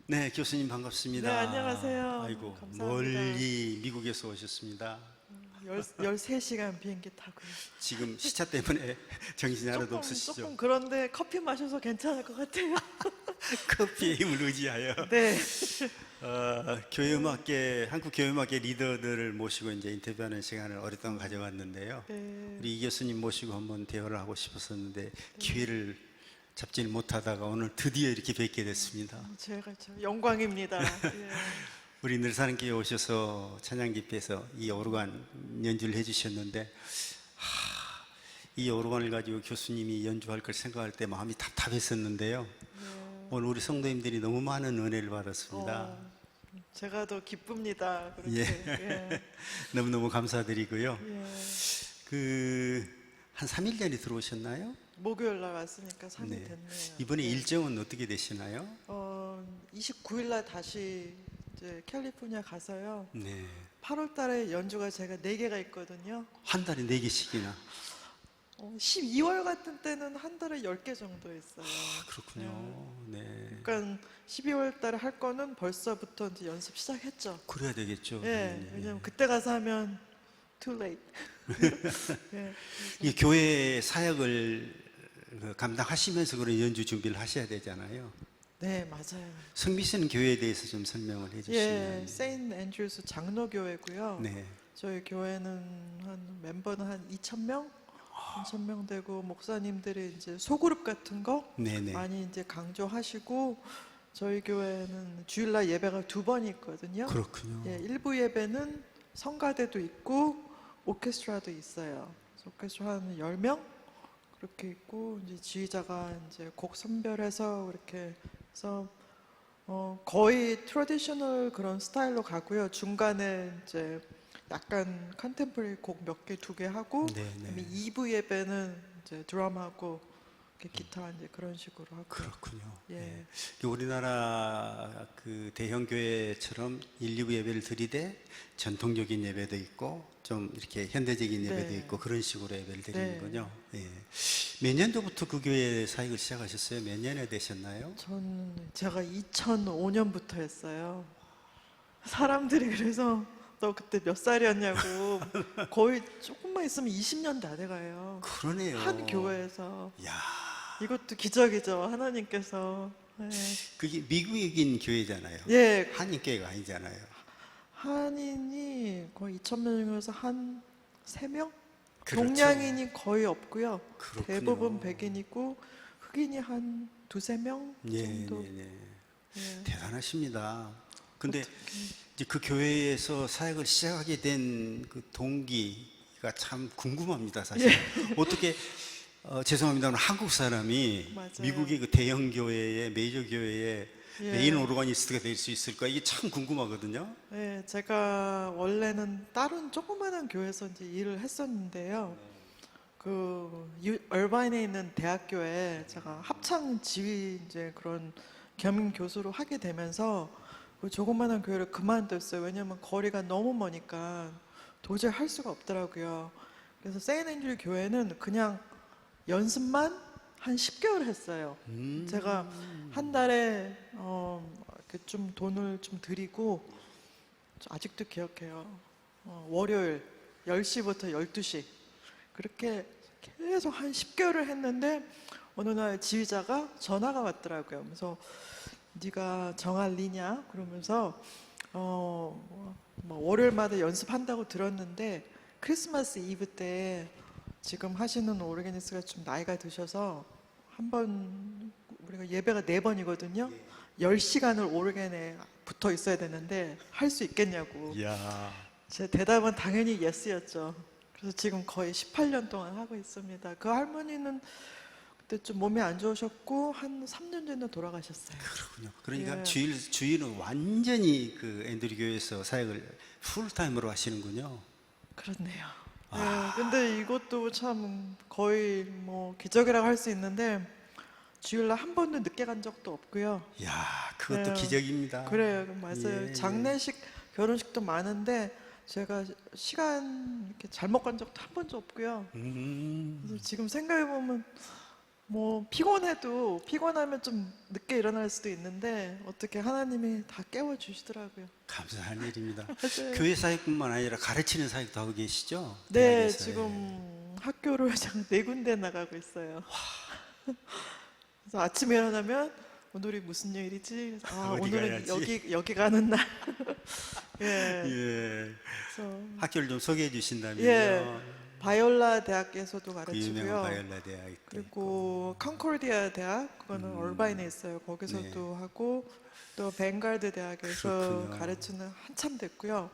네, 교수님 반갑습니다. 네, 안녕하세요. 아이고, 감사합니다. 멀리 미국에서 오셨습니다. 13시간 비행기 타고요. 지금 시차 때문에 정신이 하나도 없으시죠? 조금 그런데 커피 마셔서 괜찮을 것 같아요. 커피의 힘을 의지하여 네. 한국 교회음악계 리더들을 모시고 이제 인터뷰하는 시간을 오랫동안 가져왔는데요. 네. 우리 이 교수님 모시고 한번 대화를 하고 싶었었는데 기회를 잡지를 못하다가 오늘 드디어 이렇게 뵙게 됐습니다. 제가 참 영광입니다. 예. 우리 늘사랑교회 오셔서 찬양 집회에서 이 오르간 연주를 해주셨는데 이 오르간을 가지고 교수님이 연주할 걸 생각할 때 마음이 답답했었는데요. 오늘 우리 성도님들이 너무 많은 은혜를 받았습니다. 제가 더 기쁩니다. 그렇게. 예. 예. 너무너무 감사드리고요. 예. 한 3일 전에 들어오셨나요? 목요일 날 왔으니까 3일 네. 됐네요. 이번에 네. 일정은 어떻게 되시나요? 29일 날 다시 이제 캘리포니아 가서요. 네. 8월 달에 연주가 제가 4개가 있거든요. 한 달에 4개씩이나. 12월 같은 때는 한 달에 10개 정도 있어요. 그렇군요. 네. 그러니까 12월 달에 할 거는 벌써부터 이제 연습 시작했죠. 그래야 되겠죠. 예, 왜냐면 그때 가서 하면 too late. 예, 이 교회 사역을 감당하시면서 그런 연주 준비를 하셔야 되잖아요. 네, 맞아요. 성미선 교회에 대해서 좀 설명을 예, 해주시면. 세인트 앤드루스 장로교회고요. 네. 저희 교회는 멤버는 한 2,000명? 2,000명 되고 목사님들이 이제 소그룹 같은 거 네네. 많이 이제 강조하시고 저희 교회는 주일날 예배가 2번이 있거든요. 그렇군요. 예, 일부 예배는 성가대도 있고 오케스트라도 있어요. 그래서 오케스트라 한 10명 그렇게 있고 이제 지휘자가 이제 곡 선별해서 이렇게 해서 거의 트래디셔널 그런 스타일로 가고요. 중간에 이제 약간 컨템포러리 곡 몇 개, 2개 하고 네네. 그다음에 2부 예배는 이제 드럼하고 기타 이제 그런 식으로 하고. 그렇군요. 예. 네. 우리나라 그 대형 교회처럼 1, 2부 예배를 드리되 전통적인 예배도 있고 좀 이렇게 현대적인 예배도 네. 있고 그런 식으로 예배를 네. 드리는군요. 예. 몇 년도부터 그 교회 사역을 시작하셨어요? 몇 년에 되셨나요? 제가 2005년부터 했어요. 사람들이 그래서 너 그때 몇 살이었냐고 거의 조금만 있으면 20년 다 돼가요. 그러네요. 한 교회에서. 야, 이것도 기적이죠. 하나님께서. 예. 그게 미국인 교회잖아요. 예, 한인 교회가 아니잖아요. 한인이 거의 2,000명에서 한 3명? 그렇죠. 동양인이 거의 없고요. 그렇군요. 대부분 백인이고 흑인이 한 2~3명 예, 정도. 네, 네. 예. 대단하십니다. 근데 어떻게. 이제 그 교회에서 사역을 시작하게 된 그 동기가 참 궁금합니다, 사실. 어떻게 죄송합니다만 한국 사람이 맞아요. 미국의 그 대형 교회의 메이저 교회의 예. 메인 오르가니스트가 될 수 있을까? 이게 참 궁금하거든요. 네, 제가 원래는 다른 조그마한 교회에서 이제 일을 했었는데요. 얼바인에 있는 대학교에 제가 합창 지휘 이제 그런 겸임 교수로 하게 되면서 그 조그마한 교회를 그만뒀어요. 왜냐하면 거리가 너무 머니까 도저히 할 수가 없더라고요. 그래서 세인트 앤드류 교회는 그냥 연습만 한 10개월 했어요. 제가 한 달에 이렇게 좀 돈을 좀 드리고 아직도 기억해요. 월요일 10시부터 12시 그렇게 계속 한 10개월을 했는데 어느 날 지휘자가 전화가 왔더라고요. 그래서 네가 정할 리냐? 그러면서 뭐 월요일마다 연습한다고 들었는데 크리스마스 이브 때 지금 하시는 오르게니스트가 좀 나이가 드셔서 한번 우리가 예배가 4번이거든요. 10시간을 오르겐에 붙어 있어야 되는데 할 수 있겠냐고. 이야. 제 대답은 당연히 예스였죠. 그래서 지금 거의 18년 동안 하고 있습니다. 그 할머니는 그때 좀 몸이 안 좋으셨고 한 3년 전에 돌아가셨어요. 그렇군요. 그러니까 예. 주일은 완전히 그 앤드류 교회에서 사역을 풀타임으로 하시는군요. 그렇네요. 네, 근데 이것도 참 거의 뭐 기적이라고 할 수 있는데 주일날 한 번도 늦게 간 적도 없고요. 이야, 그것도 네. 기적입니다. 그래요, 맞아요. 예, 장례식, 결혼식도 많은데 제가 시간 이렇게 잘못 간 적도 한 번도 없고요. 그래서 지금 생각해 보면 뭐 피곤해도 피곤하면 좀 늦게 일어날 수도 있는데 어떻게 하나님이 다 깨워주시더라고요. 감사한 일입니다. 맞아요. 교회 사역뿐만 아니라 가르치는 사역도 하고 계시죠? 네, 대학에서. 지금 학교를 제가 4군데 나가고 있어요. 그래서 아침에 일어나면 오늘이 무슨 요일이지? 아, 어디 오늘은 가야지? 여기 가는 날. 예. 예. 그래서 학교를 좀 소개해 주신다면요. 예. 바이올라 대학에서도 그 유명한 가르치고요. 바이올라 대학 있고. 그리고 컨코디아 대학, 그거는 얼바인에 있어요. 거기서도 하고 또 벵갈드 대학에서 그렇군요. 가르치는 한참 됐고요.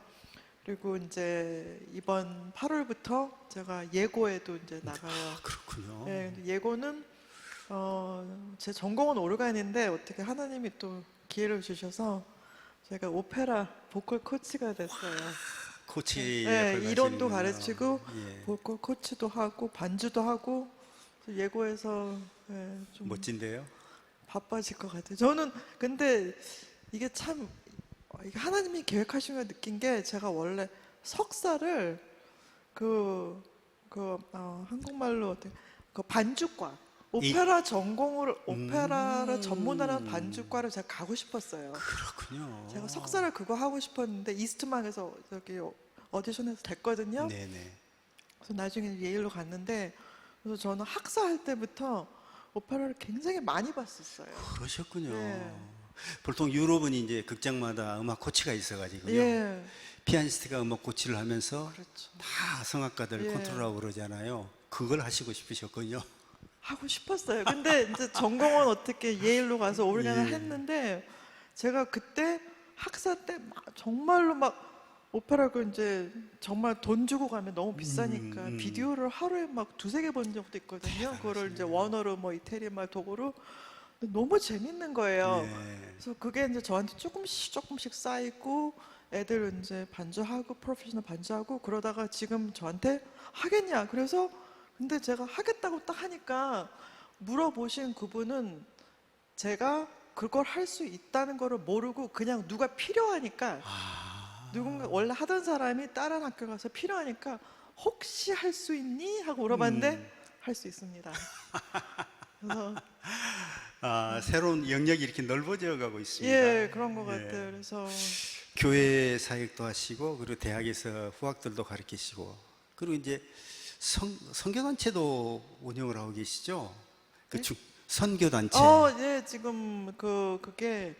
그리고 이제 이번 8월부터 제가 예고에도 이제 나가요. 아, 그렇군요. 네, 근데 예고는 제 전공은 오르간인데 어떻게 하나님이 또 기회를 주셔서 제가 오페라 보컬 코치가 됐어요. 코치 네, 역할을 이론도 하시는군요. 가르치고 예. 보컬 코치도 하고 반주도 하고 그래서 예고에서 좀 멋진데요. 바빠질 것 같아요. 저는 근데 이게 참 이게 하나님이 계획하신 걸 느낀 게 제가 원래 석사를 한국말로 어떻게 그 반주과 오페라 전공을 오페라를 전문하는 반주과를 제가 가고 싶었어요. 그렇군요. 제가 석사를 그거 하고 싶었는데 이스트만에서 저기 오디션에서 됐거든요. 네네. 그래서 나중에 예일로 갔는데 그래서 저는 학사할 때부터 오페라를 굉장히 많이 봤었어요. 그러셨군요. 예. 보통 유럽은 이제 극장마다 음악 코치가 있어가지고요. 예, 피아니스트가 음악 코치를 하면서 그렇죠. 다 성악가들 예. 컨트롤하고 그러잖아요. 그걸 하시고 싶으셨군요. 하고 싶었어요. 근데 이제 전공은 어떻게 예일로 가서 오르간을 예. 했는데 제가 그때 학사 때 정말로 막 오페라를 이제 정말 돈 주고 가면 너무 비싸니까 비디오를 하루에 막 2~3개 본 적도 있거든요. 그거를 이제 원어로 뭐 이태리 말 독어로 근데 너무 재밌는 거예요. 예. 그래서 그게 이제 저한테 조금씩 쌓이고 애들 이제 반주하고 프로페셔널 반주하고 그러다가 지금 저한테 하겠냐 그래서 근데 제가 하겠다고 딱 하니까 물어보신 그분은 제가 그걸 할 수 있다는 거를 모르고 그냥 누가 필요하니까 누군가 원래 하던 사람이 다른 학교 가서 필요하니까 혹시 할 수 있니? 하고 물어봤는데 할 수 있습니다. 그래서 새로운 영역이 이렇게 넓어져 가고 있습니다. 예 그런 것 예. 같아요. 그래서 교회 사역도 하시고 그리고 대학에서 후학들도 가르치시고 그리고 이제 선교단체도 운영을 하고 계시죠? 그 선교단체. 예 지금 그게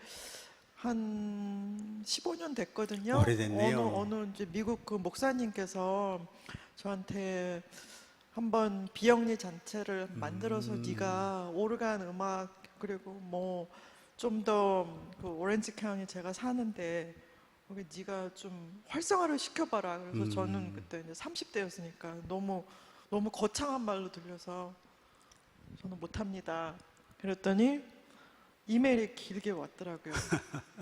한 15년 됐거든요. 오래됐네요. 어느 이제 미국 그 목사님께서 저한테 한번 비영리 잔치를 만들어서 네가 오르간 음악 그리고 뭐 좀 더 그 오렌지 카운티 제가 사는데 거기 네가 좀 활성화를 시켜봐라. 그래서 저는 그때 이제 30대였으니까 너무 거창한 말로 들려서 저는 못합니다. 그랬더니 이메일이 길게 왔더라고요.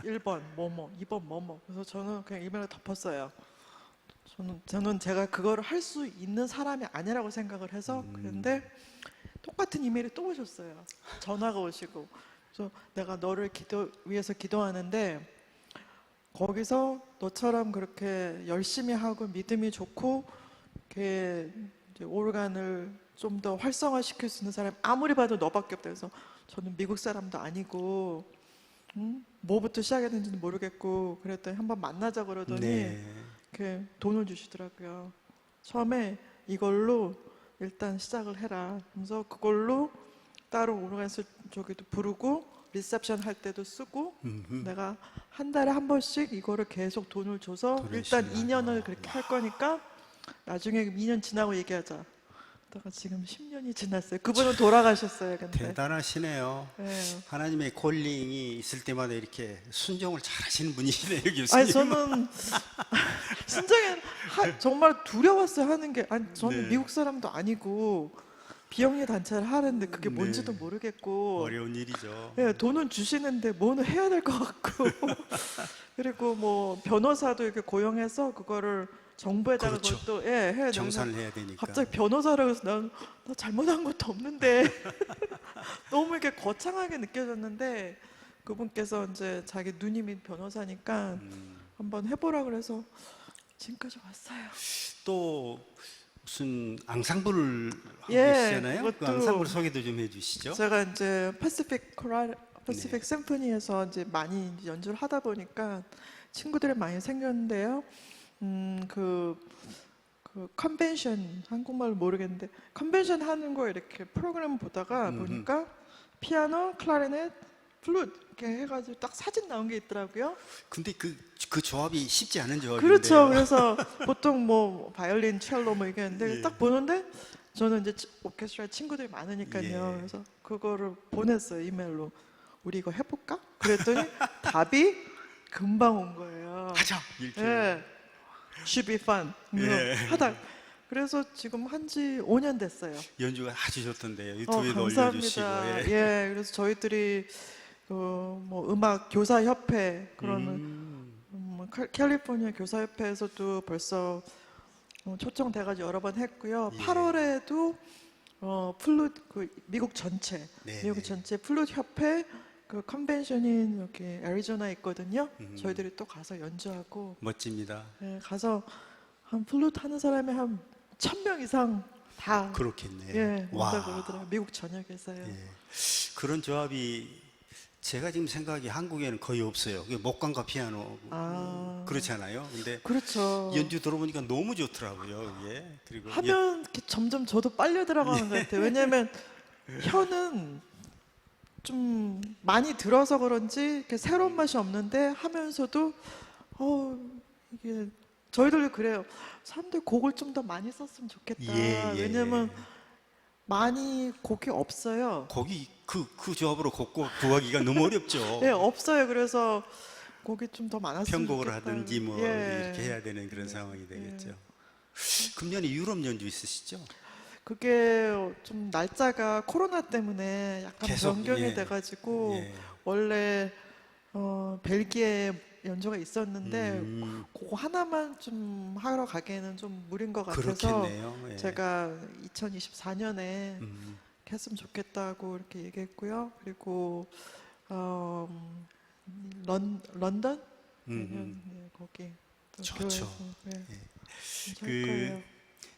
1번 뭐뭐, 2번 뭐뭐. 그래서 저는 그냥 이메일을 덮었어요. 저는 제가 그거를 할 수 있는 사람이 아니라고 생각을 해서 그런데 똑같은 이메일이 또 오셨어요. 전화가 오시고. 그래서 내가 너를 위해서 기도하는데 거기서 너처럼 그렇게 열심히 하고 믿음이 좋고 이렇게 이제 오르간을 좀 더 활성화시킬 수 있는 사람 아무리 봐도 너밖에 없다. 그래서 저는 미국 사람도 아니고 뭐부터 시작해야 되는지는 모르겠고 그랬더니 한번 만나자 그러더니 네. 이렇게 돈을 주시더라고요. 처음에 이걸로 일단 시작을 해라. 그래서 그걸로 따로 오르간에서 저기도 부르고 리셉션 할 때도 쓰고 내가 한 달에 한 번씩 이거를 계속 돈을 줘서 돈을 일단 주나요? 2년을 그렇게 할 거니까 나중에 2년 지나고 얘기하자. 그러다가 지금 10년이 지났어요. 그분은 돌아가셨어요. 근데 대단하시네요. 예. 하나님의 콜링이 있을 때마다 이렇게 순종을 잘 하시는 분이시네요, 교수님. 아니 저는 순정에 정말 두려웠어요 하는 게 아니 저는 네. 미국 사람도 아니고 비영리 단체를 하는데 그게 네. 뭔지도 모르겠고 어려운 일이죠. 예, 돈은 주시는데 뭐는 해야 될 것 같고 그리고 뭐 변호사도 이렇게 고용해서 그거를 정부에다가 그렇죠. 그것도 해야 되는데 정산을 해야 되니까. 갑자기 변호사라고 해서 나 잘못한 것도 없는데 너무 이렇게 거창하게 느껴졌는데 그분께서 이제 자기 누님이 변호사니까 한번 해보라 그래서 지금까지 왔어요. 또 무슨 앙상블을 하고 예, 계시잖아요. 그 그것도 앙상블 소개도 좀 해주시죠. 제가 이제 패시픽 네. 심포니에서 이제 많이 이제 연주를 하다 보니까 친구들이 많이 생겼는데요. 그 컨벤션, 한국말 모르겠는데 컨벤션 하는 거 이렇게 프로그램 보다가 보니까 피아노, 클라리넷, 플룻 이렇게 해가지고 딱 사진 나온 게 있더라고요. 근데 그 조합이 쉽지 않은 조합인데요. 그렇죠. 그래서 보통 뭐 바이올린, 첼로 뭐 이게 있는데 예. 딱 보는데 저는 이제 오케스트라 친구들이 많으니까요. 예. 그래서 그거를 보냈어요, 이메일로. 우리 이거 해볼까? 그랬더니 답이 금방 온 거예요. 하자 이렇게. 예. Should be fun. 예. 하다. 그래서 지금 한지 5년 됐어요. 연주가 아주 좋던데요. 유튜브에도 올려주시고. 감사합니다. 예. 예. 그래서 저희들이 뭐 음악 교사 협회 그러는 캘리포니아 교사 협회에서도 벌써 초청돼가지고 여러 번 했고요. 예. 8월에도 플룻 미국 전체 네, 미국 네. 전체 플룻 협회 그 컨벤션이 여기 애리조나에 있거든요. 음. 저희들이 또 가서 연주하고 멋집니다. 예, 가서 한 플룻 하는 사람이 한 1,000명 이상 다 그렇겠네. 예, 와. 온다 그러더라고요. 미국 전역에서요. 예. 그런 조합이 제가 지금 생각이 한국에는 거의 없어요. 그게 목관과 피아노 그렇잖아요. 근데 그렇죠. 연주 들어보니까 너무 좋더라고요. 이게 그리고 하면 이렇게 점점 저도 빨려 들어가는 것 같아요. 왜냐하면 혀는 좀 많이 들어서 그런지 이렇게 새로운 맛이 없는데 하면서도 이게 저희들도 그래요. 사람들 곡을 좀 더 많이 썼으면 좋겠다. 예, 예. 왜냐면 많이 곡이 없어요. 거기 그 조합으로 곡 구하기가 너무 어렵죠. 네, 없어요. 그래서 곡이 좀 더 많았으면 편곡을 좋겠다. 하든지 뭐 예. 이렇게 해야 되는 그런 상황이 되겠죠. 금년에 유럽 연주 있으시죠? 그게 좀 날짜가 코로나 때문에 약간 계속, 변경이 예. 돼가지고 예. 원래 벨기에 연주가 있었는데 그거 하나만 좀 하러 가기에는 좀 무리인 것 같아서 그렇겠네요. 예. 제가 2024년에 음, 했으면 좋겠다고 이렇게 얘기했고요. 그리고 런던 네, 거기 또 좋죠. 교회에서 네, 그 할 거예요.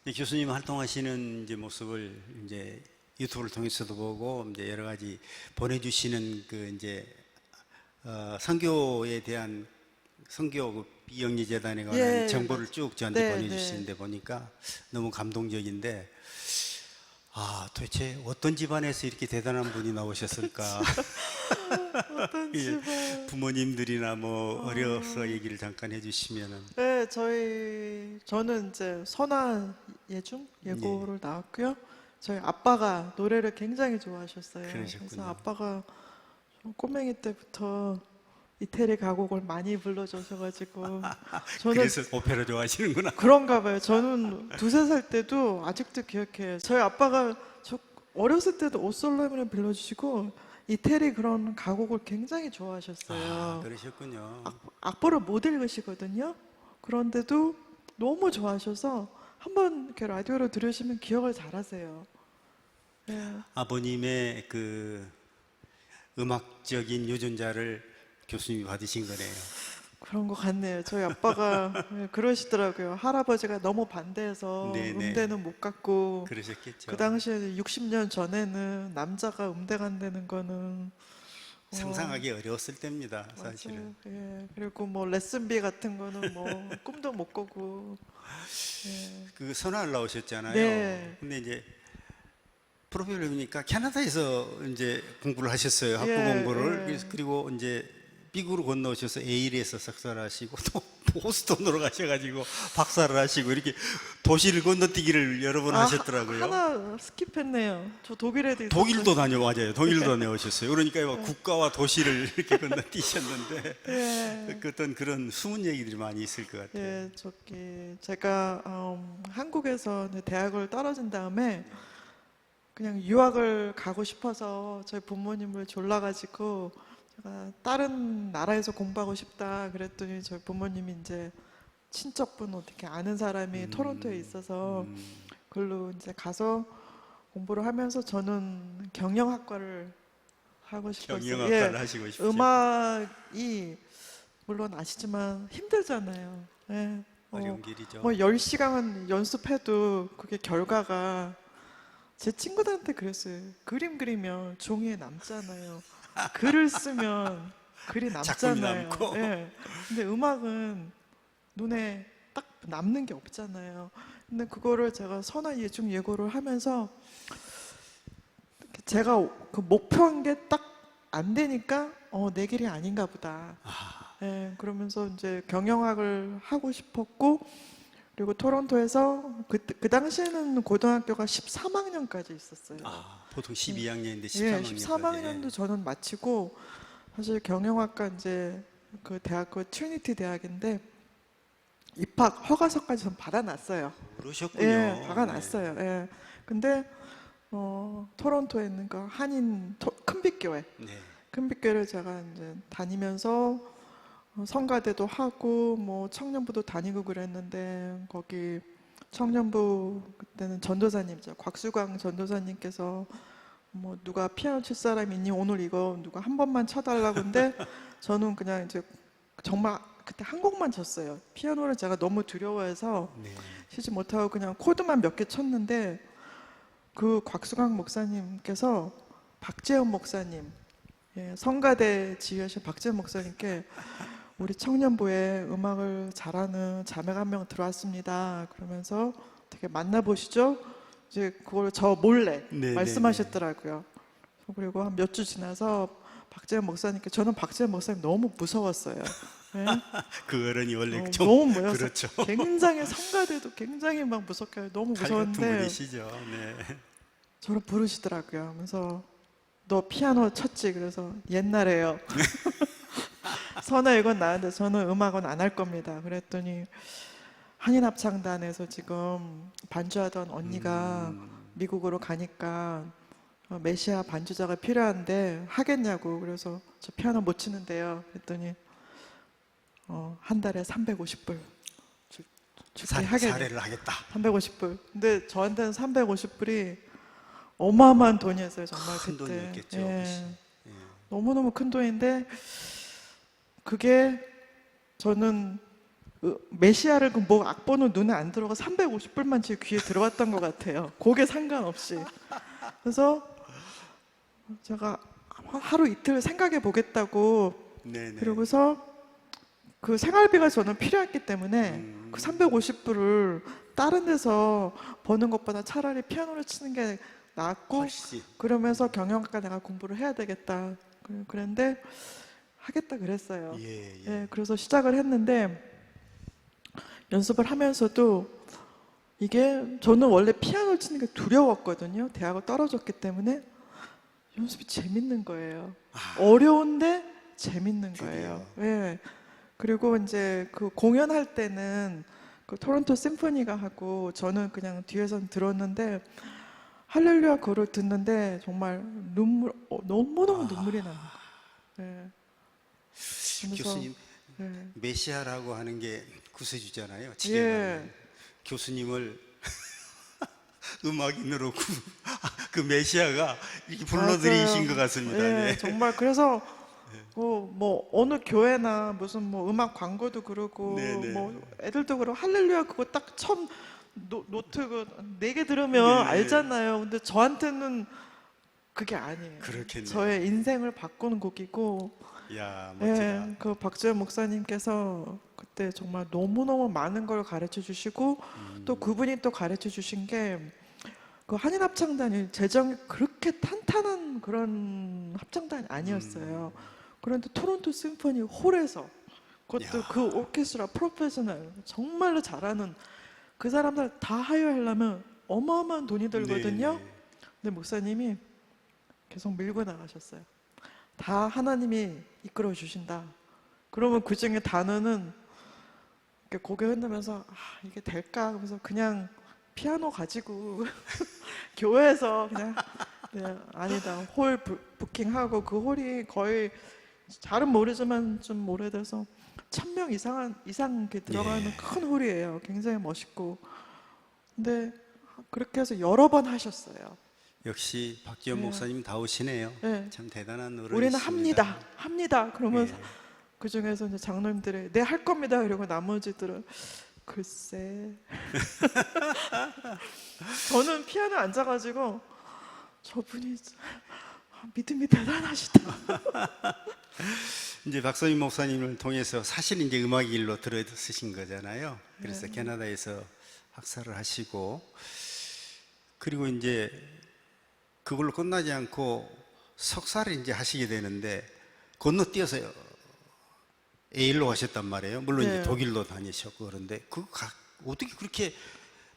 이제 교수님 활동하시는 이제 모습을 이제 유튜브를 통해서도 보고 이제 여러 가지 보내주시는 그 이제 선교에 대한 선교 그 비영리 재단에 관한 예, 정보를 쭉 저한테 네, 보내주시는데 보니까 너무 감동적인데 도대체 어떤 집안에서 이렇게 대단한 분이 나오셨을까? 어떤 예, 집에 부모님들이나 뭐 어려서 얘기를 잠깐 해주시면은 네, 저는 이제 선화 예고를 나왔고요. 저희 아빠가 노래를 굉장히 좋아하셨어요. 그러셨군요. 그래서 아빠가 좀 꼬맹이 때부터 이태리 가곡을 많이 불러주셔가지고 저는 그래서 오페라 좋아하시는구나. 그런가 봐요. 저는 2~3살 때도 아직도 기억해요. 저희 아빠가 저 어렸을 때도 오솔로문을 불러주시고 이태리 그런 가곡을 굉장히 좋아하셨어요. 그러셨군요. 악보를 못 읽으시거든요. 그런데도 너무 좋아하셔서 한번 이렇게 라디오로 들으시면 기억을 잘하세요. 예. 아버님의 그 음악적인 유전자를 교수님이 받으신 거네요. 그런 것 같네요. 저희 아빠가 그러시더라고요. 할아버지가 너무 반대해서 네네. 음대는 못 갔고 그러셨겠죠. 그 당시에 60년 전에는 남자가 음대 간다는 거는 상상하기 어려웠을 때입니다. 사실은. 맞아요. 예. 그리고 뭐 레슨비 같은 거는 뭐 꿈도 못 꾸고 예. 그 선화를 나오셨잖아요. 네. 근데 이제 프로필러니까 캐나다에서 이제 공부를 하셨어요. 학부 예, 공부를. 예. 그래서 그리고 이제 미국으로 건너오셔서 에일에서 석사를 하시고 또 보스턴으로 가셔가지고 박사를 하시고 이렇게 도시를 건너뛰기를 여러 번 하셨더라고요. 하나 스킵했네요. 저 독일에도 있었어요. 독일도 맞아요. 독일도 다녀오셨어요. 그러니까 막 국가와 도시를 이렇게 건너뛰셨는데 예. 그 어떤 그런 숨은 얘기들이 많이 있을 것 같아요. 예, 제가 한국에서 대학을 떨어진 다음에 그냥 유학을 가고 싶어서 저희 부모님을 졸라가지고 제가 다른 나라에서 공부하고 싶다 그랬더니 저희 부모님이 이제 친척분 어떻게 아는 사람이 토론토에 있어서 그걸로 이제 가서 공부를 하면서 저는 경영학과를 하고 싶었어요. 경영학과를 하시고 싶죠. 음악이 물론 아시지만 힘들잖아요. 예. 어려운 길이죠. 뭐 10시간 연습해도 그게 결과가 제 친구들한테 그랬어요. 그림 그리면 종이에 남잖아요. 글을 쓰면 글이 작품이 남잖아요. 남고. 예. 근데 음악은 눈에 딱 남는 게 없잖아요. 근데 그거를 제가 선한 예중 예고를 하면서 제가 그 목표한 게 딱 안 되니까 내 길이 아닌가 보다. 예, 그러면서 이제 경영학을 하고 싶었고 그리고 토론토에서 그 당시에는 고등학교가 13학년까지 있었어요. 보통 12학년인데 예, 13학년까지. 13학년도 저는 마치고 사실 경영학과 이제 그 대학교 트리니티 대학인데 입학 허가서까지 전 받아놨어요. 그러셨군요. 예, 박아놨어요. 예. 근데 토론토에 있는 그 한인 큰빛교회, 네. 큰빛교회를 제가 이제 다니면서 성가대도 하고 뭐 청년부도 다니고 그랬는데 거기 청년부 그때는 전도사님이죠. 곽수광 전도사님께서 뭐 누가 피아노 칠 사람 있니? 오늘 이거 누가 한 번만 쳐달라고 근데 저는 그냥 이제 정말 그때 한 곡만 쳤어요. 피아노를 제가 너무 두려워해서 네. 치지 못하고 그냥 코드만 몇 개 쳤는데 그 곽수광 목사님께서 박재현 목사님, 예, 성가대 지휘하신 박재현 목사님께 우리 청년부에 음악을 잘하는 자매가 한 명 들어왔습니다. 그러면서 어떻게 만나보시죠? 이제 그걸 저 몰래 네, 말씀하셨더라고요. 그리고 한 몇 주 지나서 박재현 목사님께 저는 박재현 목사님 너무 무서웠어요. 예? 그 어른이 원래 좀 너무 모여서 그렇죠. 굉장히 성가대도 굉장히 막 무섭게 해요. 너무 칼 같은 무서웠는데 분이시죠. 네. 저를 부르시더라고요. 그래서 너 피아노 쳤지? 그래서 옛날에요. 선아 이건 나는데 저는 음악은 안 할 겁니다. 그랬더니 한인합창단에서 지금 반주하던 언니가 미국으로 가니까 메시아 반주자가 필요한데 하겠냐고. 그래서 저 피아노 못 치는데요. 그랬더니 한 달에 350불 줄게 하겠네. 사례를 하겠다. 350불. 근데 저한테는 350불이 어마어마한 돈이었어요. 정말 큰 그때. 돈이었겠죠. 예. 그치. 예. 너무너무 큰 돈인데 그게 저는 메시아를 뭐 악보는 눈에 안 들어가 350불만 제 귀에 들어왔던 것 같아요. 곡에 상관없이. 그래서 제가 하루 이틀 생각해 보겠다고 네네. 그러고서 그 생활비가 저는 필요했기 때문에 그 350불을 다른 데서 버는 것보다 차라리 피아노를 치는 게 낫고 훨씬. 그러면서 경영학과 내가 공부를 해야 되겠다. 그런데 하겠다 그랬어요. 예, 예. 예, 그래서 시작을 했는데 연습을 하면서도 이게 저는 원래 피아노를 치는 게 두려웠거든요. 대학을 떨어졌기 때문에 연습이 재밌는 거예요. 어려운데 재밌는 거예요. 예. 그리고 이제 그 공연할 때는 그 토론토 심포니가 하고 저는 그냥 뒤에서 들었는데 할렐루야 그걸 듣는데 정말 너무너무 눈물이 나는 거예요. 예. 그래서, 교수님 예. 메시아라고 하는 게 구세주잖아요. 예. 지금 교수님을 음악인으로 그 메시아가 이렇게 불러들이신 맞아요. 것 같습니다. 예, 네. 정말 그래서 뭐 어느 교회나 무슨 뭐 음악 광고도 그러고 네네. 뭐 애들도 그러고 할렐루야 그거 딱 처음 노트 그 4개 들으면 네. 알잖아요. 근데 저한테는 그게 아니에요. 그렇겠네요. 저의 인생을 바꾸는 곡이고 야, 멋지다. 예, 그 박재현 목사님께서 그때 정말 너무너무 많은 걸 가르쳐 주시고 또 그분이 또 가르쳐 주신 게 그 한인 합창단이 재정이 그렇게 탄탄한 그런 합창단이 아니었어요. 그런데 토론토 심포니 홀에서 그것도 야. 그 오케스트라 프로페셔널 정말로 잘하는 그 사람들 다 하여하려면 어마어마한 돈이 들거든요. 네. 근데 목사님이 계속 밀고 나가셨어요. 다 하나님이 이끌어 주신다. 그러면 그 중에 단어는 이렇게 고개 흔들면서 이게 될까? 그래서 그냥 피아노 가지고 교회에서 그냥 아니다. 홀 부킹하고 그 홀이 거의 잘은 모르지만 좀 오래돼서 1000명 이상 이렇게 들어가는 예. 큰 홀이에요. 굉장히 멋있고. 근데 그렇게 해서 여러 번 하셨어요. 역시 박지원 네. 목사님 다우시네요. 네. 참 대단한 어른이십니다. 우리는 합니다. 그러면서 예. 그 중에서 이제 장로님들이 네 할 겁니다. 이러고 나머지들은 글쎄. 저는 피아노에 앉아가지고 저분이 믿음이 대단하시다. 이제 박선임 목사님을 통해서 사실 이제 음악 일로 들어서신 거잖아요. 그래서 네. 캐나다에서 학사를 하시고 그리고 이제 그걸로 끝나지 않고 석사를 이제 하시게 되는데 건너뛰어서 A로 하셨단 말이에요. 물론 네. 이제 독일로 다니셨고 그런데 어떻게 그렇게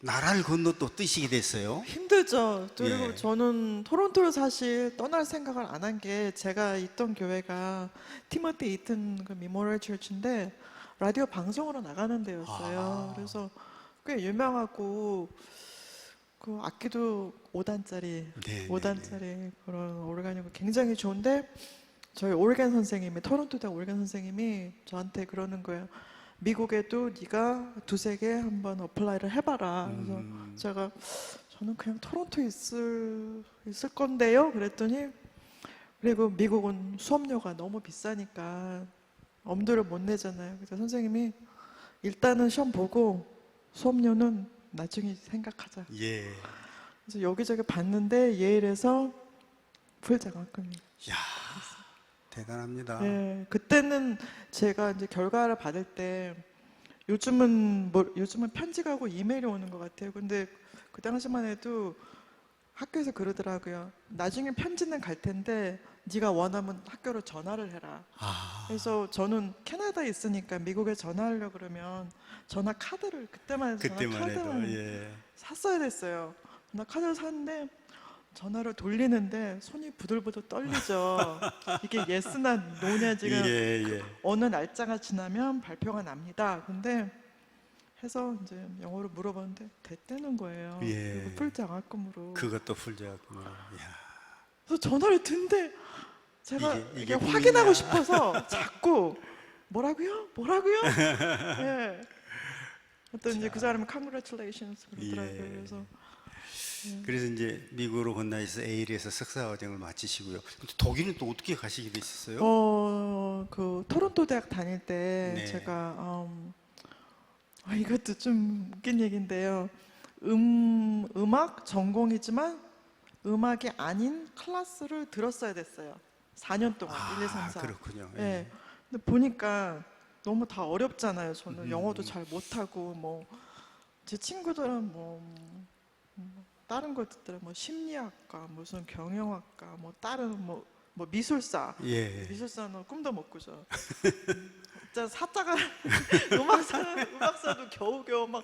나라를 건너 또 뜨시게 됐어요? 힘들죠. 그리고 예. 저는 토론토를 사실 떠날 생각을 안 한 게 제가 있던 교회가 티모티 이튼 그 미모럴 철치인데 라디오 방송으로 나가는 데였어요. 아. 그래서 꽤 유명하고 그 악기도 5단짜리, 네, 5단짜리 그런 오르간이고 굉장히 좋은데 저희 오르간 선생님이 토론토 대학 오르간 선생님이 저한테 그러는 거예요. 미국에도 네가 두세 개 한번 어플라이를 해봐라. 그래서 제가 저는 그냥 토론토에 있을 건데요. 그랬더니 그리고 미국은 수업료가 너무 비싸니까 엄두를 못 내잖아요. 그래서 선생님이 일단은 시험 보고 수업료는 나중에 생각하자. 예. 그래서 여기저기 봤는데 예일에서 풀장학금이. 야, 대단합니다. 네, 그때는 제가 이제 결과를 받을 때 요즘은 편지 가고 이메일이 오는 것 같아요. 근데 그 당시만 해도 학교에서 그러더라고요. 나중에 편지는 갈 텐데 네가 원하면 학교로 전화를 해라. 아, 그래서 저는 캐나다에 있으니까 미국에 전화하려고 그러면 전화 카드를 그때만 해도 전화 그때만 해도 카드만 예. 샀어야 됐어요. 전화 카드를 샀는데 전화를 돌리는데 손이 부들부들 떨리죠. 이게 예스나 노냐 지금 예, 예. 어느 날짜가 지나면 발표가 납니다. 근데 해서 이제 영어로 물어봤는데 됐다는 거예요. 예. 그리고 풀장학금으로. 그것도 풀자군요. 야, 그래서 전화를 듣는데 제가 이게 이게 꿈이냐. 확인하고 싶어서 자꾸 뭐라고요? 뭐라고요? 예. 어떤 이제 그 사람이 congratulations 그러더라고요. 예. 그래서 그래서 이제 미국으로 건너서 에일에서 석사 과정을 마치시고요. 근데 독일은 또 어떻게 가시게 되셨어요? 그 토론토 대학 다닐 때 네. 제가 이것도 좀 웃긴 얘기인데요. 음악 전공이지만 음악이 아닌 클래스를 들었어야 됐어요. 4년 동안 1, 2, 3, 4. 그렇군요. 예. 예. 근데 보니까 너무 다 어렵잖아요. 저는 음. 영어도 잘 못하고 뭐 제 친구들은 다른 거 듣더라 뭐 심리학과 무슨 경영학과 뭐 다른 뭐 미술사 예. 미술사는 꿈도 못 꾸죠. 진짜 사자가 음악사도 겨우겨우 막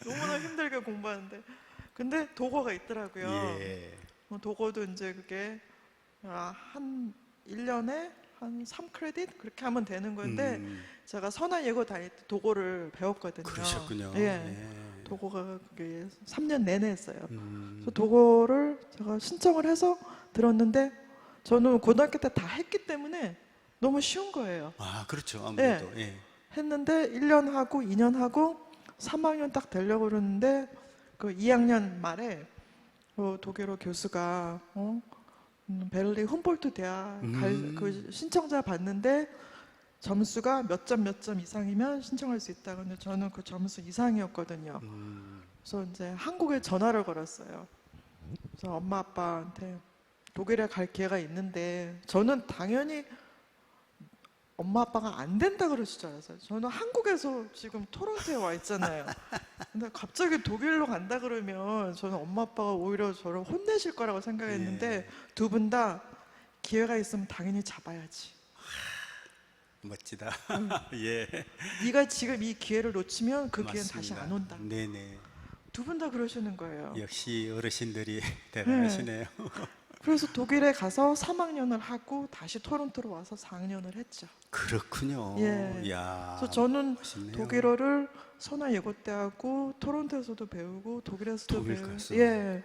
너무나 힘들게 공부하는데 근데 독어가 있더라고요. 예. 독어도 이제 그게 한 1년에 한 3크레딧 그렇게 하면 되는 건데 제가 선화예고 다닐 때 독어를 배웠거든요. 그러셨군요. 예. 예. 독어가 그게 3년 내내 했어요. 음. 그래서 독어를 제가 신청을 해서 들었는데 저는 고등학교 때 다 했기 때문에 너무 쉬운 거예요. 아, 그렇죠. 아무래도. 예. 했는데 1년 하고 2년 하고 3학년 딱 되려고 그러는데 그 2학년 말에 그 독일어 교수가 베를린 훔볼트 대학 그 신청자 봤는데 점수가 몇 점 이상이면 신청할 수 있다. 근데 저는 그 점수 이상이었거든요. 그래서 이제 한국에 전화를 걸었어요. 그래서 엄마 아빠한테 독일에 갈 기회가 있는데 저는 당연히 엄마 아빠가 안 된다 그러실 줄 알았어요. 저는 한국에서 지금 토론토에 와 있잖아요. 근데 갑자기 독일로 간다 그러면 저는 엄마 아빠가 오히려 저를 혼내실 거라고 생각했는데 두 분 다 기회가 있으면 당연히 잡아야지. 멋지다. 예. 네가 지금 이 기회를 놓치면 그 기회는 다시 맞습니다. 안 온다. 네네. 두 분 다 그러시는 거예요. 역시 어르신들이 대단하시네요. 그래서 독일에 가서 3학년을 하고 다시 토론토로 와서 4학년을 했죠. 그렇군요. 예. 야, 그래서 저는 멋있네요. 독일어를 선화예고 때 하고 토론토에서도 배우고 독일에서도 독일 배우고 가서. 예.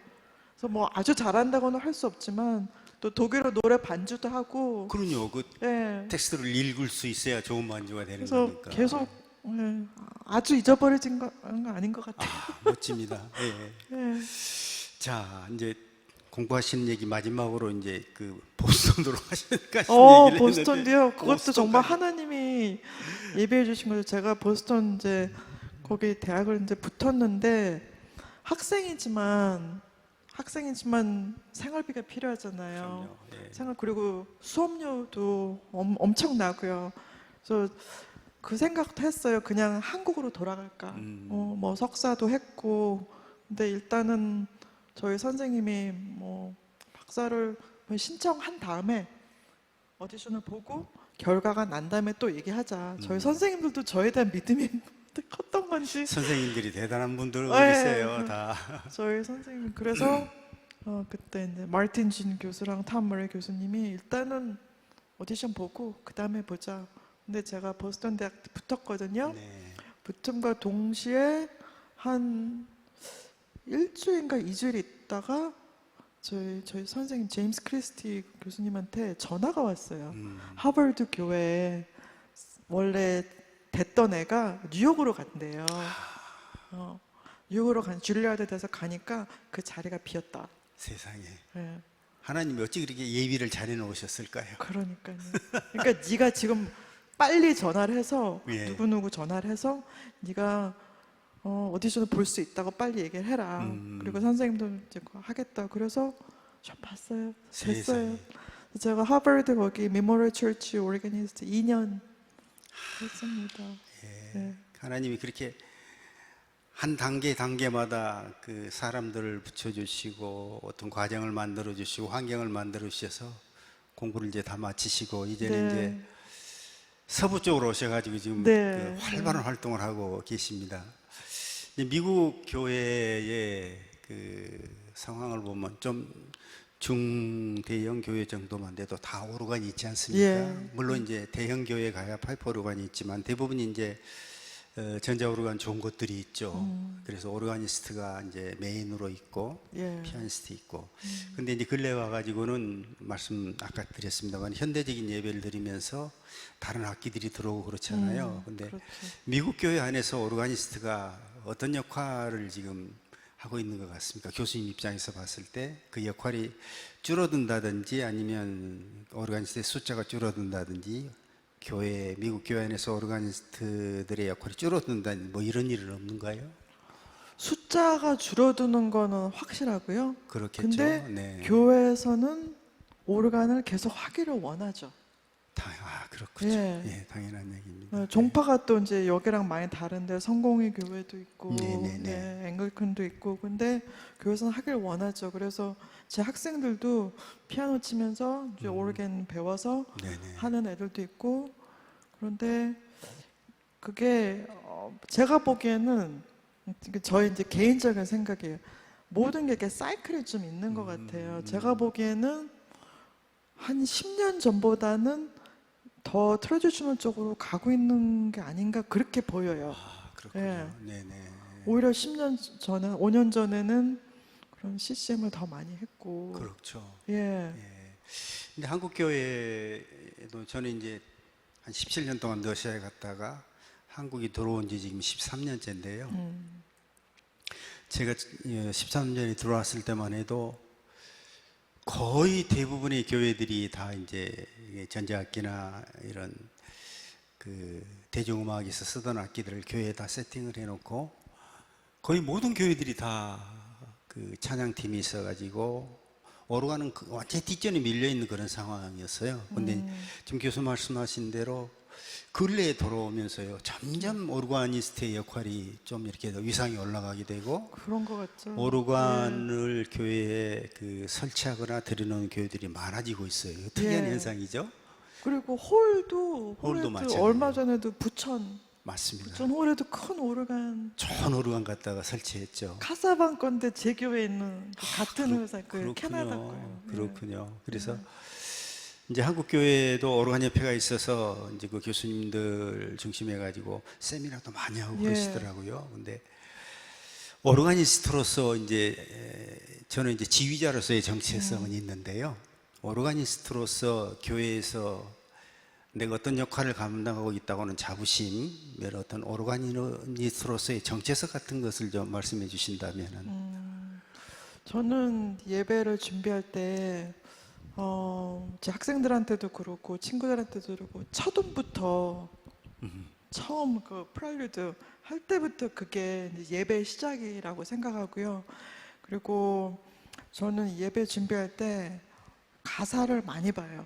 그래서 뭐 아주 잘한다고는 할 수 없지만 또 독일어 노래 반주도 하고 그럼요. 그 예. 텍스트를 읽을 수 있어야 좋은 반주가 되는 그래서 거니까. 계속 예. 아주 잊어버려진 거 아닌 것 같아요. 멋집니다. 예. 예. 자, 이제 공부하시는 얘기 마지막으로 이제 그 보스턴으로 하시니까 얘기를 보스턴도요. 했는데 그것도 정말 보스턴까지. 하나님이 예배해 주신 거죠. 제가 보스턴 이제 거기 대학을 이제 붙었는데 학생이지만 생활비가 필요하잖아요. 그럼요. 예. 그리고 수업료도 엄청 나고요. 그래서 그 생각도 했어요. 그냥 한국으로 돌아갈까. 뭐 석사도 했고, 근데 일단은 저희 선생님이 뭐 박사를 신청한 다음에 오디션을 보고 결과가 난 다음에 또 얘기하자. 저희 선생님들도 저에 대한 믿음이 컸던 건지. 선생님들이 대단한 분들 네. 계세요, 다. 저희 선생님 그래서 그때 이제 마르틴 진 교수랑 탐 머레이 교수님이 일단은 오디션 보고 그 다음에 보자. 근데 제가 보스턴 대학 붙었거든요. 네. 붙음과 동시에 한 일주일인가 2주일 있다가 저희 선생님 제임스 크리스티 교수님한테 전화가 왔어요. 하버드 교회에 원래 됐던 애가 뉴욕으로 간대요. 뉴욕으로 줄리아드 돼서 가니까 그 자리가 비었다. 세상에. 예, 하나님이 어찌 그렇게 예비를 잘해 놓으셨을까요? 그러니까요. 그러니까 네가 지금 빨리 전화를 해서 예. 누구누구 전화를 해서 네가 오디션을 볼 수 있다고 빨리 얘기를 해라. 그리고 선생님도 이제 그거 하겠다. 그래서 저 봤어요. 됐어요. 세상에. 제가 하버드 거기 메모리얼 처치 오르가니스트 2년 했습니다. 네. 하나님이 그렇게 한 단계마다 그 사람들을 붙여주시고 어떤 과정을 만들어주시고 환경을 만들어주셔서 공부를 이제 다 마치시고 이제는 네. 이제 서부 쪽으로 오셔가지고 지금 네. 그 활발한 활동을 하고 계십니다. 이제 미국 교회의 그 상황을 보면 좀 중대형 교회 정도만 돼도 다 오르간이 있지 않습니까? 예. 물론 이제 대형 교회 가야 파이프 오르간이 있지만 대부분 이제 전자 오르간 좋은 것들이 있죠. 그래서 오르가니스트가 이제 메인으로 있고 예. 피아니스트 있고. 근데 이제 근래 와가지고는 말씀 아까 드렸습니다만 현대적인 예배를 드리면서 다른 악기들이 들어오고 그렇잖아요. 근데 그렇죠. 미국 교회 안에서 오르가니스트가 어떤 역할을 지금 하고 있는 것 같습니까? 교수님 입장에서 봤을 때 그 역할이 줄어든다든지 아니면 오르가니스트의 숫자가 줄어든다든지 미국 교회 안에서 오르가니스트들의 역할이 줄어든다든지 뭐 이런 일은 없는가요? 숫자가 줄어드는 거는 확실하고요. 그렇겠죠. 근데 네. 교회에서는 오르간을 계속 하기를 원하죠. 그렇군요. 예. 예, 당연한 얘기입니다. 종파가 또 이제 여기랑 많이 다른데 성공의 교회도 있고, 네네네. 네, 앵글컨도 있고, 근데 교회에서는 하길 원하죠. 그래서 제 학생들도 피아노 치면서 이제 오르간 배워서 네네. 하는 애들도 있고, 그런데 그게 제가 보기에는 저의 이제 개인적인 생각이에요. 모든 게 이렇게 사이클이 좀 있는 것 같아요. 제가 보기에는 한 10년 전보다는 더 트레디셔널 쪽으로 가고 있는 게 아닌가 그렇게 보여요. 그렇군요. 예. 네네. 오히려 10년 전에, 5년 전에는 그런 CCM을 더 많이 했고. 그렇죠. 예. 예. 근데 한국 교회도 저는 이제 한 17년 동안 러시아에 갔다가 한국이 들어온 지 지금 13년째인데요. 제가 13년에 들어왔을 때만 해도 거의 대부분의 교회들이 다 이제 전자악기나 이런 그 대중음악에서 쓰던 악기들을 교회에 다 세팅을 해놓고 거의 모든 교회들이 다 그 찬양팀이 있어가지고 오르간은 완전히 뒷전에 밀려 있는 그런 상황이었어요. 근데 지금 교수 말씀하신 대로 근래에 돌아오면서요 점점 오르가니스트의 역할이 좀 이렇게 위상이 올라가게 되고 그런 것 같죠. 오르간을 교회에 그 설치하거나 들여놓은 교회들이 많아지고 있어요. 특이한 예. 현상이죠. 그리고 홀도 마찬가지예요. 얼마 전에도 부천 맞습니다. 홀에도 큰 오르간 좋은 오르간 갖다가 설치했죠. 카사반 건데 제 교회에 있는 그 같은 회사 그 그렇군요. 캐나다 거예요. 예. 그렇군요. 그래서 이제 한국 교회도 오르간 협회가 있어서 이제 그 교수님들 중심해 가지고 세미나도 많이 하고 예. 그러시더라고요. 근데 오르가니스트로서 이제 저는 이제 지휘자로서의 정체성은 있는데요. 오르가니스트로서 교회에서 내가 어떤 역할을 감당하고 있다고는 자부심, 어떤 오르가니스트로서의 정체성 같은 것을 좀 말씀해 주신다면은. 저는 예배를 준비할 때 제 학생들한테도 그렇고 친구들한테도 그렇고 처음 그 프렐류드 할 때부터 그게 이제 예배의 시작이라고 생각하고요. 그리고 저는 예배 준비할 때 가사를 많이 봐요.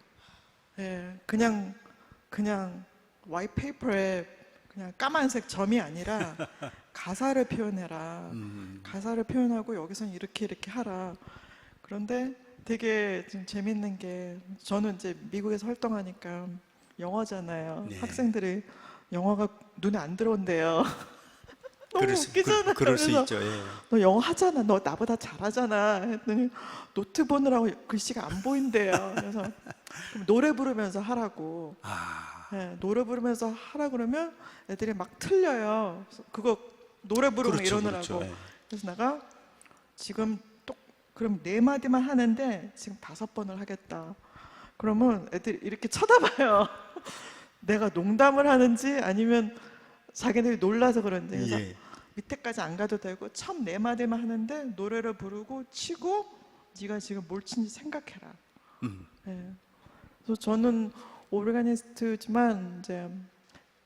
예, 그냥 화이트 페이퍼에 그냥 까만색 점이 아니라 가사를 표현해라. 가사를 표현하고 여기서는 이렇게 하라. 그런데 되게 좀 재밌는 게 저는 이제 미국에서 활동하니까 영어잖아요. 네. 학생들이 영어가 눈에 안 들어온대요. 너무 그럴 수, 웃기잖아요. 그럴 수 그래서 있죠. 예. 너 영어 하잖아. 너 나보다 잘하잖아. 했더니 노트 보느라고 글씨가 안 보인대요. 그래서 그럼 노래 부르면서 하라고. 아, 네, 노래 부르면서 하라 그러면 애들이 막 틀려요. 그래서 그거 노래 부르면 그렇죠, 이러느라고. 그렇죠. 예. 그래서 내가 지금 그럼 4마디만 하는데 지금 5번을 하겠다. 그러면 애들이 이렇게 쳐다봐요. 내가 농담을 하는지 아니면 자기들이 놀라서 그런지. 그래서 예. 밑에까지 안 가도 되고 처음 4마디만 하는데 노래를 부르고 치고 네가 지금 뭘 친지 생각해라. 예. 그래서 저는 오르가니스트지만 이제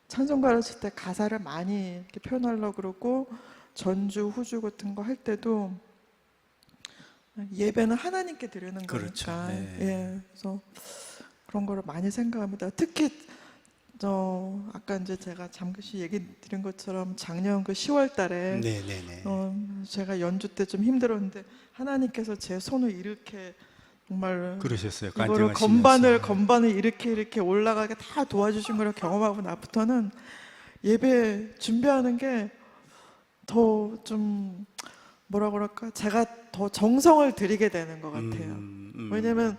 찬송 가르칠 때 가사를 많이 이렇게 표현하려고 그러고 전주, 후주 같은 거 할 때도 예배는 하나님께 드리는 그렇죠. 거니까. 네. 예. 그래서 그런 거를 많이 생각합니다. 특히 아까 이제 제가 잠시 얘기 드린 것처럼 작년 그 10월 달에 네네네. 제가 연주 때 좀 힘들었는데 하나님께서 제 손을 이렇게 정말 그러셨어요. 이거를 간증하시면서. 건반을 이렇게 올라가게 다 도와주신 걸 경험하고 나부터는 예배 준비하는 게 더 좀 뭐라 그럴까 제가 더 정성을 들이게 되는 것 같아요. 왜냐면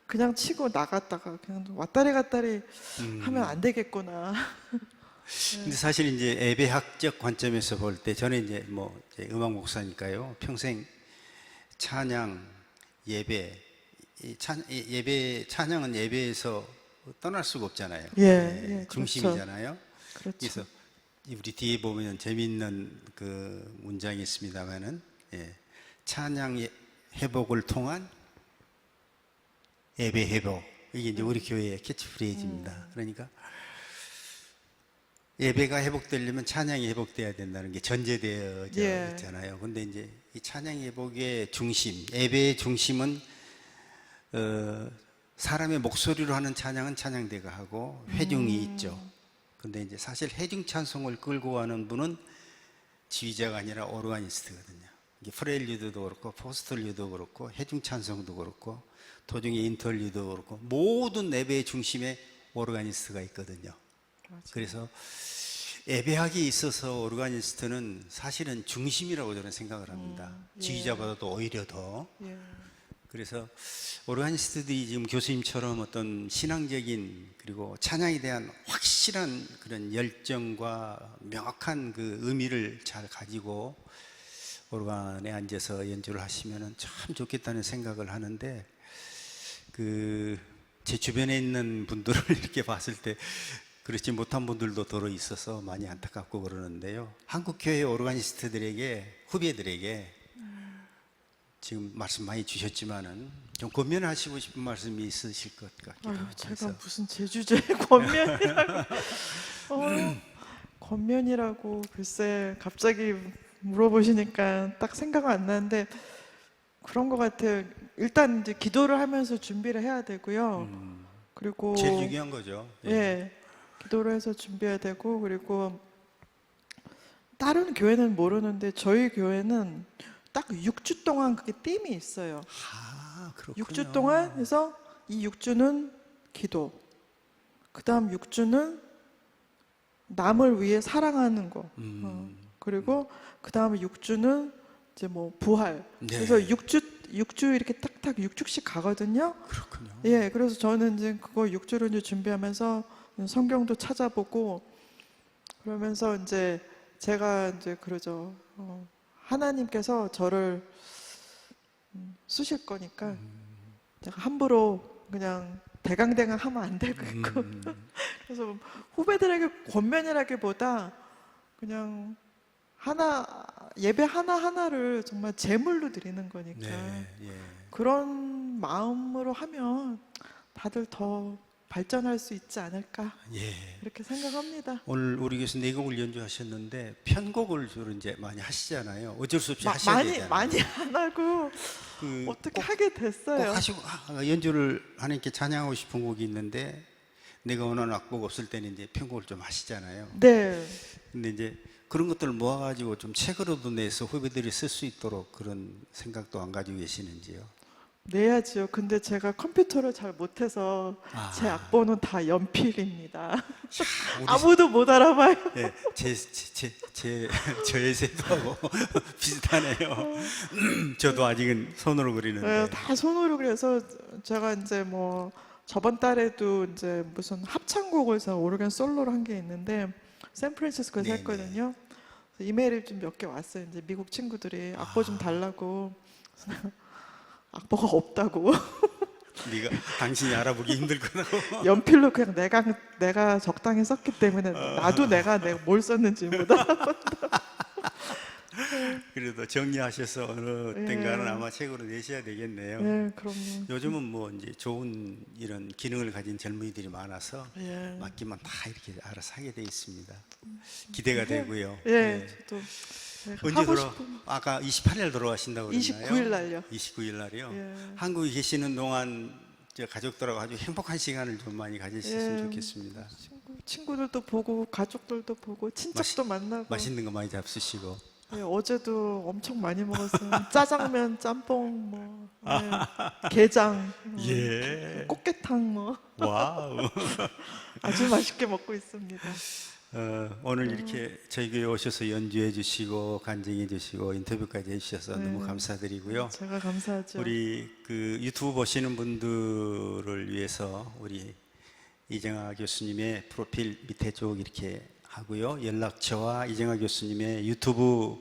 그냥 치고 나갔다가 그냥 왔다리 갔다리 하면 안 되겠구나. 근데 사실 이제 예배학적 관점에서 볼 때 저는 이제 뭐 이제 음악 목사니까요. 평생 찬양, 예배, 찬양은 예배에서 떠날 수가 없잖아요. 예, 중심이잖아요. 그렇죠. 그래서 우리 뒤에 보면 재미있는 그 문장이 있습니다만은 찬양 회복을 통한 예배 회복. 이게 이제 우리 교회의 캐치프레이즈입니다. 그러니까 예배가 회복되려면 찬양이 회복돼야 된다는 게 전제되어져 예. 있잖아요. 근데 이제 이 찬양 회복의 중심, 예배의 중심은 사람의 목소리로 하는 찬양은 찬양대가 하고 회중이 있죠. 근데 이제 사실 회중 찬송을 끌고 가는 분은 지휘자가 아니라 오르가니스트거든요. 이게 프렐류드도 그렇고 포스트류도 그렇고 회중 찬송도 그렇고 도중에 인터류도 그렇고 모든 예배의 중심에 오르가니스트가 있거든요. 맞아요. 그래서 예배학에 있어서 오르가니스트는 사실은 중심이라고 저는 생각을 합니다. 예. 지휘자보다도 오히려 더. 예. 그래서 오르가니스트들이 지금 교수님처럼 어떤 신앙적인 그리고 찬양에 대한 확실한 그런 열정과 명확한 그 의미를 잘 가지고 오르간에 앉아서 연주를 하시면 참 좋겠다는 생각을 하는데 제 주변에 있는 분들을 이렇게 봤을 때 그렇지 못한 분들도 더러 있어서 많이 안타깝고 그러는데요. 한국 교회 오르가니스트들에게 후배들에게 지금 말씀 많이 주셨지만은 좀 권면하시고 싶은 말씀이 있으실 것 같기도 아유, 하고 제가 그래서 무슨 제주제의 권면이라고. 권면이라고 글쎄 갑자기 물어보시니까 딱 생각은 안 나는데 그런 것 같아요. 일단 이제 기도를 하면서 준비를 해야 되고요. 그리고 제일 중요한 거죠. 예, 기도를 해서 준비해야 되고 그리고 다른 교회는 모르는데 저희 교회는 딱 6주 동안 그게 띠이 있어요. 아, 그렇군요. 6주 동안 해서 이 6주는 기도, 그 다음 6주는 남을 위해 사랑하는 거, 그리고 그 다음에 6주는 이제 뭐 부활. 네. 그래서 6주 이렇게 딱딱 6주씩 가거든요. 그렇군요. 예, 그래서 저는 이제 그거 6주를 이제 준비하면서 성경도 찾아보고 그러면서 이제 제가 이제 그러죠. 하나님께서 저를 쓰실 거니까 제가 함부로 그냥 대강대강 하면 안 되겠고 그래서 후배들에게 권면이라기보다 그냥 예배 하나하나를 정말 제물로 드리는 거니까 네, 예. 그런 마음으로 하면 다들 더 발전할 수 있지 않을까 예. 이렇게 생각합니다. 오늘 우리 교수 네 곡을 연주하셨는데 편곡을 주로 이제 많이 하시잖아요. 어쩔 수 없이 마- 하셔야 많이 되잖아요. 많이 안 하고 그 어떻게 하게 꼭 됐어요. 하시고 연주를 하나님께 찬양하고 싶은 곡이 있는데 내가 원하는 악보가 없을 때는 이제 편곡을 좀 하시잖아요. 네. 근데 이제 그런 것들을 모아가지고 좀 책으로도 내서 후배들이 쓸 수 있도록 그런 생각도 안 가지고 계시는지요? 내야지요. 근데 제가 컴퓨터를 잘 못해서 제 악보는 다 연필입니다. 우리 아무도 못 알아봐요. 예, 저의 세도하고 비슷하네요. 저도 아직은 손으로 그리는데. 네, 다 손으로 그려서 제가 이제 뭐 저번 달에도 이제 무슨 합창곡을 제가 오르간 솔로로 한 게 있는데 샌프란시스코에서 네네. 했거든요. 그래서 이메일이 좀 몇 개 왔어요. 이제 미국 친구들이 악보 좀 달라고. 그래서 악보가 없다고. 네가 당신이 알아보기 힘들 거라고. 연필로 그냥 내가 적당히 썼기 때문에 나도 내가 뭘 썼는지 못 알아. 그래도 정리하셔서 어느 예. 땐가는 아마 책으로 내셔야 되겠네요. 네, 그럼요. 요즘은 뭐 이제 좋은 이런 기능을 가진 젊은이들이 많아서 예. 맡기면 다 이렇게 알아서 하게 돼 있습니다. 기대가 되고요. 예, 저도 언제 하고 돌아? 싶은 아까 28일 돌아가신다고 그랬나요? 29일 날요. 29일 날이요. 예. 한국에 계시는 동안 저 가족들하고 아주 행복한 시간을 좀 많이 가지셨으면 예. 좋겠습니다. 친구들도 보고 가족들도 보고 친척도 만나고. 맛있는 거 많이 잡수시고. 예, 어제도 엄청 많이 먹었어요. 짜장면, 짬뽕, 뭐 게장, 뭐, 예. 꽃게탕 뭐 와우. 아주 맛있게 먹고 있습니다. 오늘 이렇게 저희 교회 오셔서 연주해 주시고 간증해 주시고 인터뷰까지 해주셔서 네. 너무 감사드리고요. 제가 감사하죠. 우리 그 유튜브 보시는 분들을 위해서 우리 이정아 교수님의 프로필 밑에 쭉 이렇게 하고요. 연락처와 이정아 교수님의 유튜브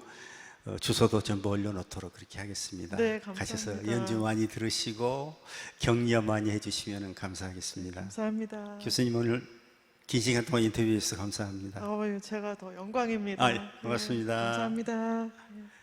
주소도 전부 올려놓도록 그렇게 하겠습니다. 네, 감사합니다. 가셔서 연주 많이 들으시고 격려 많이 해주시면 감사하겠습니다. 감사합니다. 교수님 오늘 긴 시간 동안 인터뷰해 주셔서 감사합니다. 제가 더 영광입니다. 아, 예, 고맙습니다. 네, 감사합니다. 예.